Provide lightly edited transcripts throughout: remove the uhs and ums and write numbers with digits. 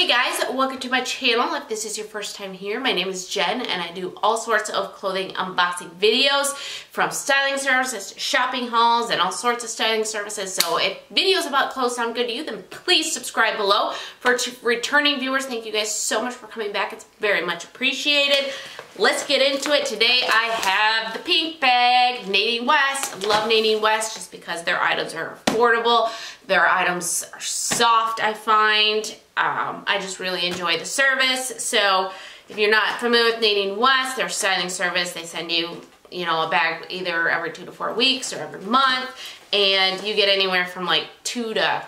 Hey guys, welcome to my channel. If this is your first time here, my name is Jen and I do all sorts of clothing unboxing videos, from styling services to shopping hauls and all sorts of styling services. So if videos about clothes sound good to you, then please subscribe below. For returning viewers, thank you guys so much for coming back. It's very much appreciated. Let's get into it. Today I have the pink bag, Nadine West. I love Nadine West just because their items are affordable. Their items are soft, I find. I just really enjoy the service. So if you're not familiar with Nadine West, their styling service, they send you, a bag either every 2 to 4 weeks or every month, and you get anywhere from like 2 to,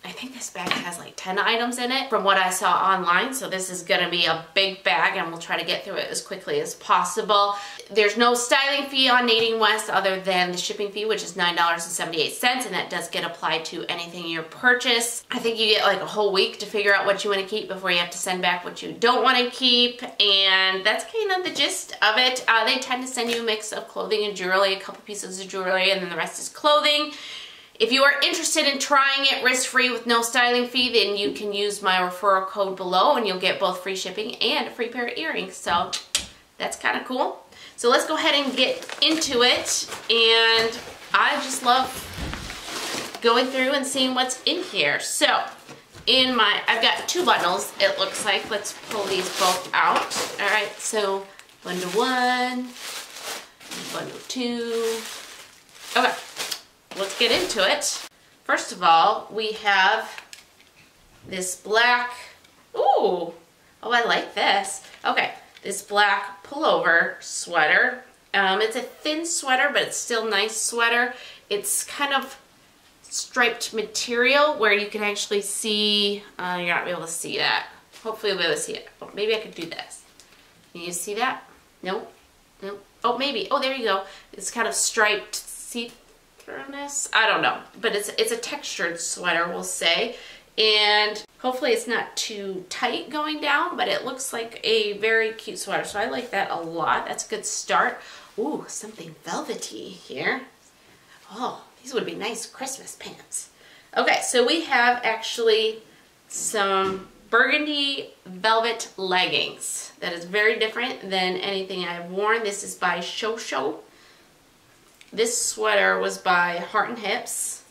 I think this bag has like 10 items in it from what I saw online. So this is gonna be a big bag and we'll try to get through it as quickly as possible. There's no styling fee on Nadine West other than the shipping fee, which is $9.78, and that does get applied to anything you purchase. I think you get like a whole week to figure out what you want to keep before you have to send back what you don't want to keep, and that's kind of the gist of it. They tend to send you a mix of clothing and jewelry, a couple pieces of jewelry, and then the rest is clothing. If you are interested in trying it risk-free with no styling fee, then you can use my referral code below and you'll get both free shipping and a free pair of earrings. So that's kind of cool. So let's go ahead and get into it. And I just love going through and seeing what's in here. So I've got 2 bundles, it looks like. Let's pull these both out. All right, so bundle 1, bundle 2. Okay. Let's get into it. First of all, we have this black, oh, I like this. Okay, this black pullover sweater. It's a thin sweater, but it's still a nice sweater. It's kind of striped material where you can actually see, you're not able to see that. Hopefully you'll be able to see it. Oh, maybe I could do this. Can you see that? Nope. Nope. Oh, maybe. Oh, there you go. It's kind of striped, see. I don't know, but it's a textured sweater, we'll say, and hopefully it's not too tight going down, but it looks like a very cute sweater, so I like that a lot. That's a good start. Ooh, something velvety here. Oh, these would be nice Christmas pants. Okay, so we have actually some burgundy velvet leggings. That is very different than anything I've worn. This is by Shosho. This sweater was by Heart and Hips,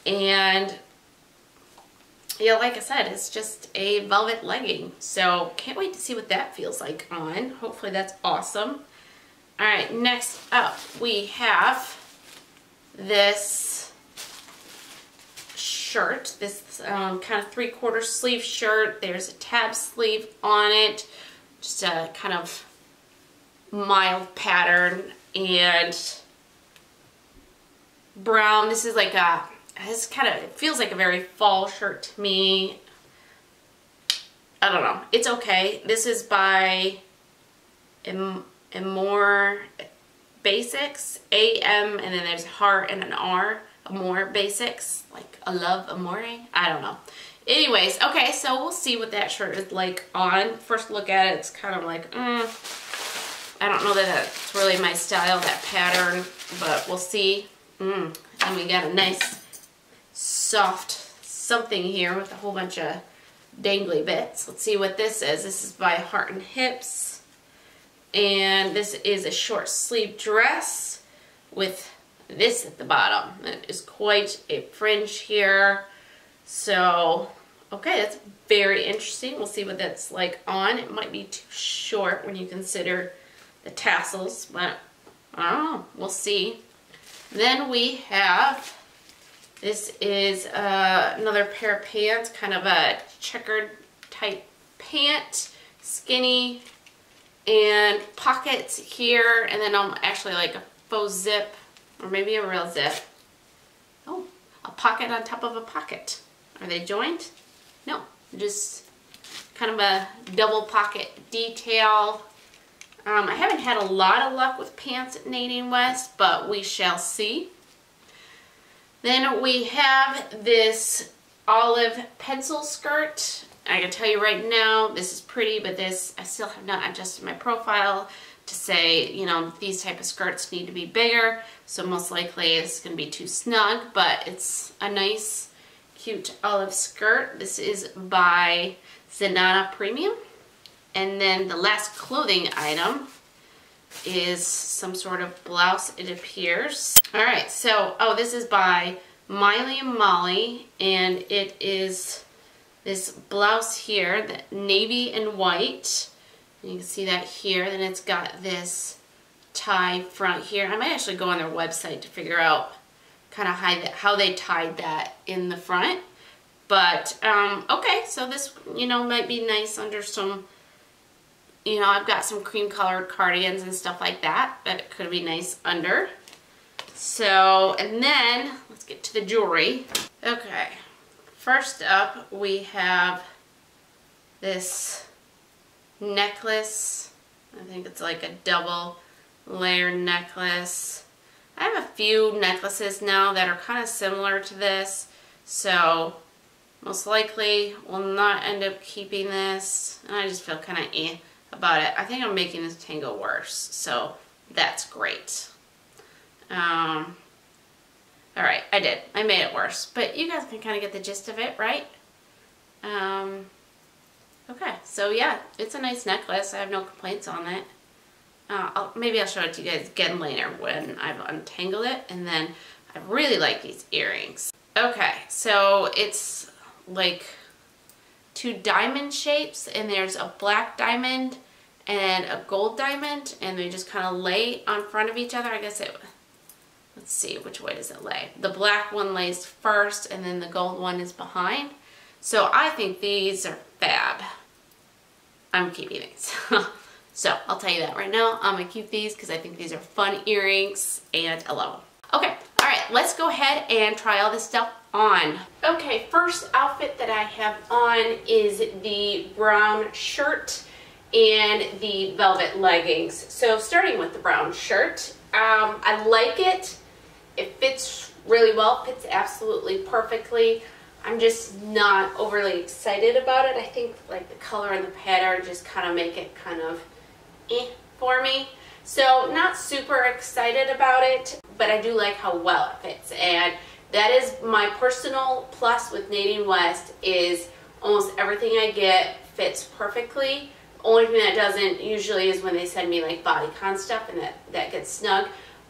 and yeah, like I said, it's just a velvet legging, so can't wait to see what that feels like on. Hopefully that's awesome. All right, next up we have this shirt, this kind of 3/4 sleeve shirt. There's a tab sleeve on it, just a kind of mild pattern, and brown. This is like it feels like a very fall shirt to me. I don't know. It's okay. This is by Amore Basics, A-M, and then there's a heart and an R. Amore Basics, like a love amore. I don't know. Anyways, okay, so we'll see what that shirt is like on. First look at it, it's kind of like, I don't know that that's really my style, that pattern, but we'll see. And we got a nice soft something here with a whole bunch of dangly bits. Let's see what this is. This is by Heart and Hips, and this is a short sleeve dress with this at the bottom. It is quite a fringe here. So okay, that's very interesting. We'll see what that's like on. It might be too short when you consider the tassels, but I don't know. We'll see. Then we have, this is another pair of pants, kind of a checkered type pant, skinny, and pockets here, and then actually like a faux zip, or maybe a real zip. Oh, a pocket on top of a pocket. Are they joined? No, just kind of a double pocket detail. I haven't had a lot of luck with pants at Nadine West, but we shall see. Then we have this olive pencil skirt. I can tell you right now, this is pretty, but this, I still have not adjusted my profile to say, these type of skirts need to be bigger. So most likely this is going to be too snug, but it's a nice, cute olive skirt. This is by Zenana Premium. And then the last clothing item is some sort of blouse, it appears. All right, so, oh, this is by Miley and Molly, and it is this blouse here, the navy and white. And you can see that here. Then it's got this tie front here. I might actually go on their website to figure out kind of how they tied that in the front. But, okay, so this, you know, might be nice under some, you know, I've got some cream colored cardigans and stuff like that it could be nice under. So, and then let's get to the jewelry. Okay, first up we have this necklace. I think it's like a double layered necklace. I have a few necklaces now that are kind of similar to this, so most likely will not end up keeping this. And I just feel kind of about it. I think I'm making this tangle worse, so that's great. Alright, I did. I made it worse, but you guys can kind of get the gist of it, right? Okay, so yeah, it's a nice necklace. I have no complaints on it. Maybe I'll show it to you guys again later when I've untangled it, and then I really like these earrings. Okay, so it's like two diamond shapes, and there's a black diamond and a gold diamond, and they just kind of lay on front of each other. I guess it, let's see, which way does it lay? The black one lays first, and then the gold one is behind. So I think these are fab. I'm keeping these. So I'll tell you that right now. I'm gonna keep these because I think these are fun earrings and I love them. Okay, all right, let's go ahead and try all this stuff on. Okay, first outfit that I have on is the brown shirt and the velvet leggings. So starting with the brown shirt, I like it. It fits really well, fits absolutely perfectly. I'm just not overly excited about it. I think like the color and the pattern just kind of make it kind of for me. So not super excited about it, but I do like how well it fits. And that is my personal plus with Nadine West, is almost everything I get fits perfectly. Only thing that doesn't usually is when they send me like bodycon stuff, and that gets snug.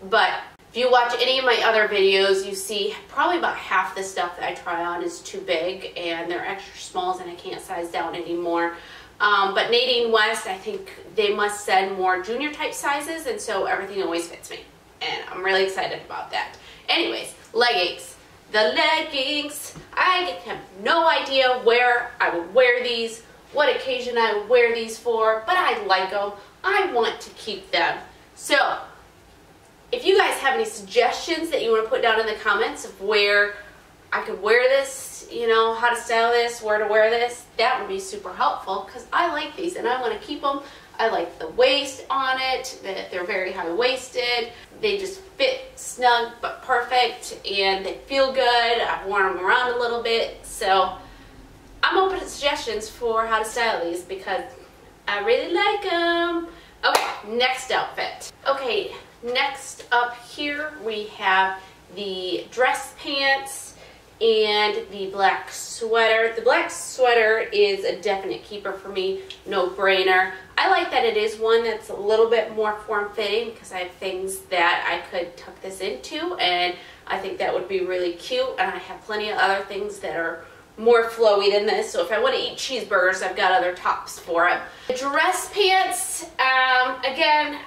But if you watch any of my other videos, you see probably about half the stuff that I try on is too big, and they're extra smalls and I can't size down anymore. But Nadine West, I think they must send more junior type sizes, and so everything always fits me. And I'm really excited about that. Anyways, leggings. The leggings, I have no idea where I would wear these, what occasion I would wear these for, but I like them. I want to keep them. So, if you guys have any suggestions that you want to put down in the comments of where I could wear this, you know, how to style this, where to wear this, that would be super helpful because I like these and I want to keep them. I like the waist on it, that they're very high-waisted. They just fit snug but perfect, and they feel good. I've worn them around a little bit, so I'm open to suggestions for how to style these because I really like them. Okay, next outfit. Okay, next up here we have the dress pants and the black sweater. The black sweater is a definite keeper for me, no brainer. I like that it is one that's a little bit more form-fitting because I have things that I could tuck this into, and I think that would be really cute, and I have plenty of other things that are more flowy than this, so if I want to eat cheeseburgers, I've got other tops for it. The dress pants, again,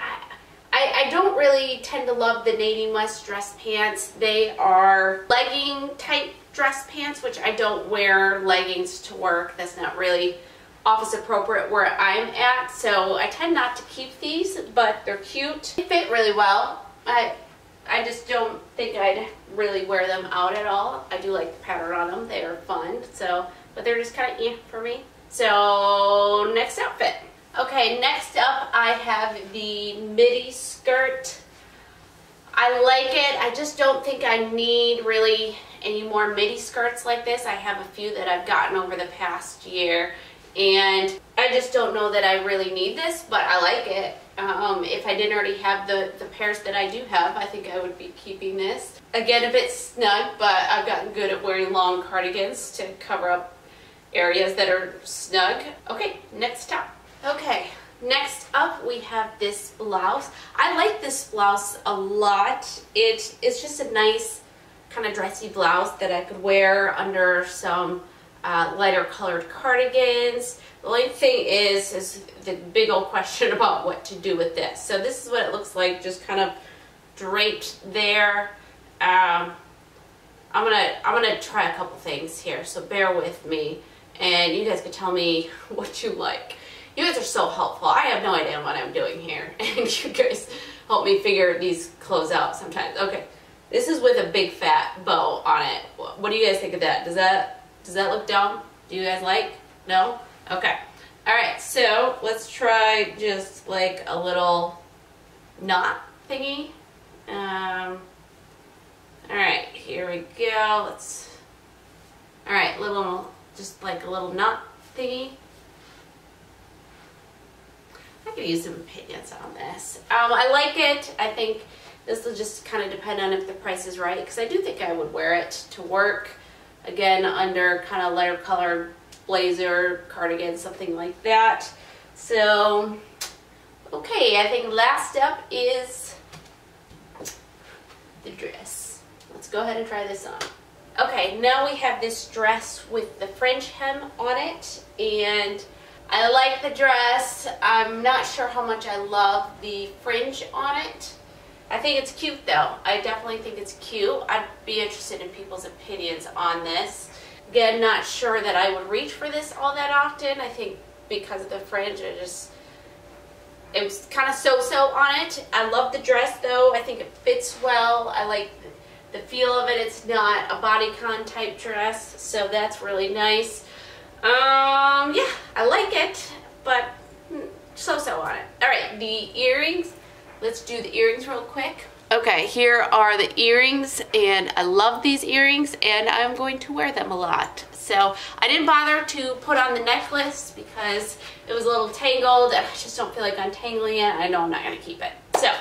I don't really tend to love the Nadine West dress pants. They are legging type dress pants, which I don't wear leggings to work. That's not really office appropriate where I'm at, so I tend not to keep these, but they're cute. They fit really well. I just don't think I'd really wear them out at all. I do like the pattern on them. They are fun, so, but they're just kind of for me. So, next outfit. Okay, next up I have the midi skirt. I like it. I just don't think I need really any more midi skirts like this. I have a few that I've gotten over the past year, and I just don't know that I really need this, but I like it. If I didn't already have the pairs that I do have, I think I would be keeping this. Again, a bit snug, but I've gotten good at wearing long cardigans to cover up areas that are snug. Okay, next up. Okay, next up we have this blouse. I like this blouse a lot. It's just a nice kind of dressy blouse that I could wear under some lighter colored cardigans. The only thing is the big old question about what to do with this. So this is what it looks like, just kind of draped there. I'm gonna try a couple things here, so bear with me, and you guys can tell me what you like. You guys are so helpful. I have no idea what I'm doing here, and you guys help me figure these clothes out sometimes. Okay, this is with a big fat bow on it. What do you guys think of that? Does that look dumb? Do you guys like? No? Okay. All right, so let's try just like a little knot thingy. All right, here we go. All right, just like a little knot thingy. I could use some opinions on this. I like it. I think this will just kind of depend on if the price is right, because I do think I would wear it to work. Again, under kind of lighter colored blazer, cardigan, something like that. So, okay, I think last up is the dress. Let's go ahead and try this on. Okay, now we have this dress with the French hem on it, and I like the dress. I'm not sure how much I love the fringe on it. I think it's cute though. I definitely think it's cute. I'd be interested in people's opinions on this. Again, not sure that I would reach for this all that often. I think because of the fringe, it was kind of so-so on it. I love the dress though. I think it fits well. I like the feel of it. It's not a bodycon type dress, so that's really nice. Yeah, I like it, but so-so on it. All right, the earrings. Let's do the earrings real quick. Okay, here are the earrings, and I love these earrings, and I'm going to wear them a lot. So I didn't bother to put on the necklace because it was a little tangled, and I just don't feel like untangling it. I know I'm not going to keep it. So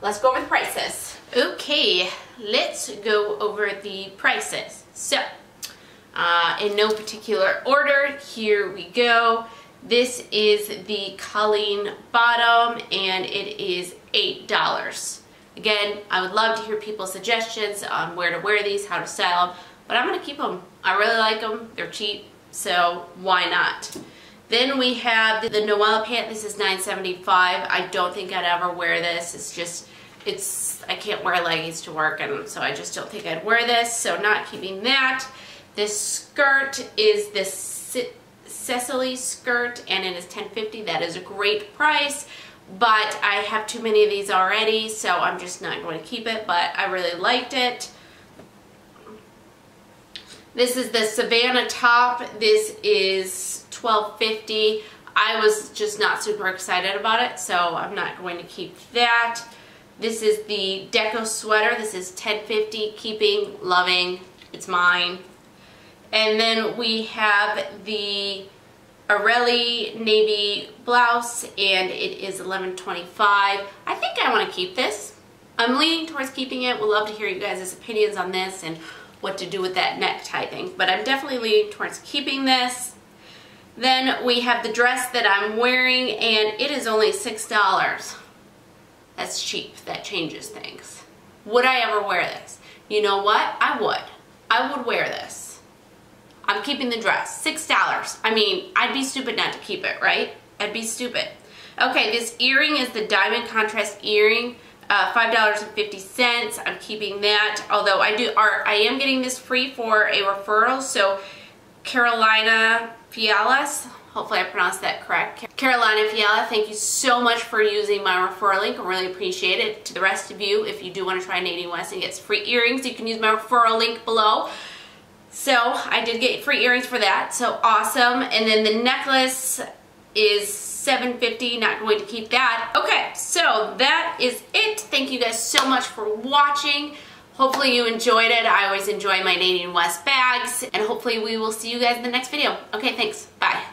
let's go over the prices. Okay, let's go over the prices. So in no particular order, here we go. This is the Colleen bottom, and it is $8. Again, I would love to hear people's suggestions on where to wear these, how to style them, but I'm going to keep them. I really like them. They're cheap, so why not? Then we have the Noella pant. This is $9.75. I don't think I'd ever wear this. I can't wear leggings to work, and so I just don't think I'd wear this, so not keeping that. This skirt is this Cecily skirt, and it is $10.50. That is a great price, but I have too many of these already, so I'm just not going to keep it, but I really liked it. This is the Savannah top. This is $12.50. I was just not super excited about it, so I'm not going to keep that. This is the Deco sweater. This is $10.50. Keeping, loving, it's mine. And then we have the Arelli navy blouse, and it is $11.25. I think I want to keep this. I'm leaning towards keeping it. Would love to hear you guys' opinions on this and what to do with that necktie thing. But I'm definitely leaning towards keeping this. Then we have the dress that I'm wearing, and it is only $6. That's cheap. That changes things. Would I ever wear this? You know what? I would. I would wear this. I'm keeping the dress. $6. I mean, I'd be stupid not to keep it, right? I'd be stupid. Okay, this earring is the diamond contrast earring. $5.50. I'm keeping that. Although I am getting this free for a referral. So Carolina Fialas, hopefully I pronounced that correct. Carolina Fiala, thank you so much for using my referral link. I really appreciate it. To the rest of you, if you do want to try Nadine West and get free earrings, you can use my referral link below. So I did get free earrings for that, so awesome. And then the necklace is $7.50, not going to keep that. Okay, so that is it. Thank you guys so much for watching. Hopefully you enjoyed it. I always enjoy my Nadine West bags, and hopefully we will see you guys in the next video. Okay, thanks. Bye.